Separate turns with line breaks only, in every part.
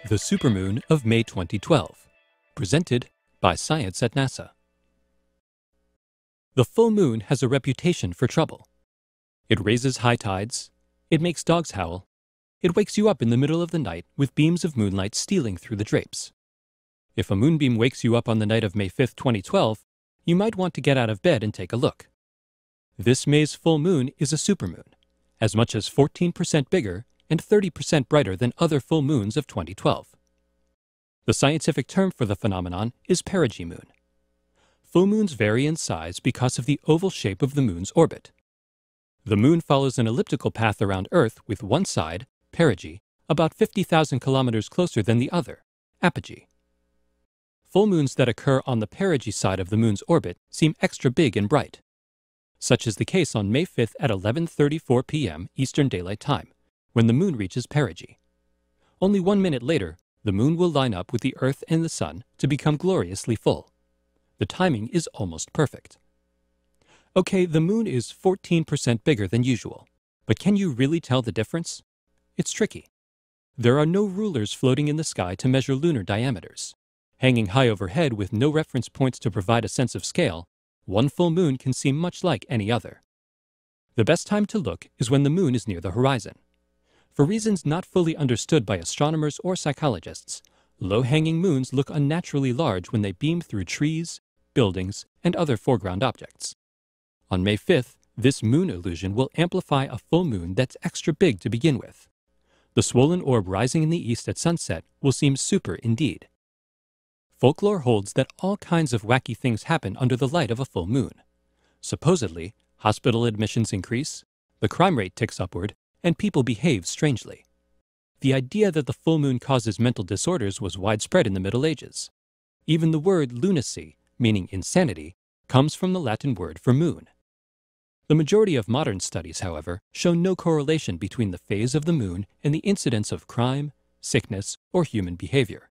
The Supermoon of May 2012, presented by Science at NASA. The full moon has a reputation for trouble. It raises high tides, it makes dogs howl, it wakes you up in the middle of the night with beams of moonlight stealing through the drapes. If a moonbeam wakes you up on the night of May 5, 2012, you might want to get out of bed and take a look. This May's full moon is a supermoon, as much as 14% bigger and 30% brighter than other full moons of 2012. The scientific term for the phenomenon is perigee moon. Full moons vary in size because of the oval shape of the moon's orbit. The moon follows an elliptical path around Earth with one side, perigee, about 50,000 kilometers closer than the other, apogee. Full moons that occur on the perigee side of the moon's orbit seem extra big and bright. Such is the case on May 5th at 11:34 p.m. Eastern Daylight Time, when the moon reaches perigee. Only 1 minute later, the moon will line up with the Earth and the Sun to become gloriously full. The timing is almost perfect. Okay, the moon is 14% bigger than usual, but can you really tell the difference? It's tricky. There are no rulers floating in the sky to measure lunar diameters. Hanging high overhead with no reference points to provide a sense of scale, one full moon can seem much like any other. The best time to look is when the moon is near the horizon. For reasons not fully understood by astronomers or psychologists, low-hanging moons look unnaturally large when they beam through trees, buildings, and other foreground objects. On May 5th, this moon illusion will amplify a full moon that's extra big to begin with. The swollen orb rising in the east at sunset will seem super indeed. Folklore holds that all kinds of wacky things happen under the light of a full moon. Supposedly, hospital admissions increase, the crime rate ticks upward, and people behave strangely. The idea that the full moon causes mental disorders was widespread in the Middle Ages. Even the word lunacy, meaning insanity, comes from the Latin word for moon. The majority of modern studies, however, show no correlation between the phase of the moon and the incidence of crime, sickness, or human behavior.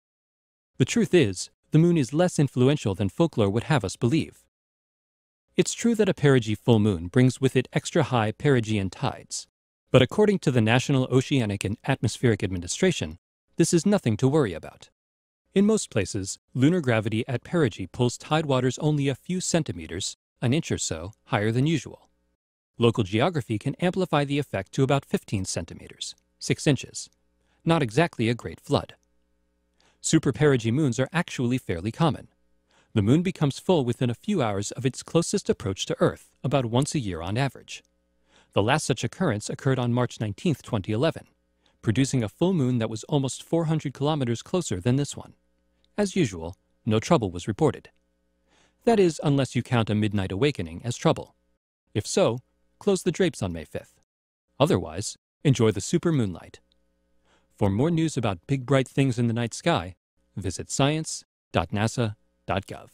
The truth is, the moon is less influential than folklore would have us believe. It's true that a perigee full moon brings with it extra high perigean tides. But according to the National Oceanic and Atmospheric Administration, this is nothing to worry about. In most places, lunar gravity at perigee pulls tidewaters only a few centimeters, an inch or so, higher than usual. Local geography can amplify the effect to about 15 centimeters, 6 inches. Not exactly a great flood. Super perigee moons are actually fairly common. The moon becomes full within a few hours of its closest approach to Earth, about once a year on average. The last such occurrence occurred on March 19, 2011, producing a full moon that was almost 400 kilometers closer than this one. As usual, no trouble was reported. That is, unless you count a midnight awakening as trouble. If so, close the drapes on May 5th. Otherwise, enjoy the super moonlight. For more news about big bright things in the night sky, visit science.nasa.gov.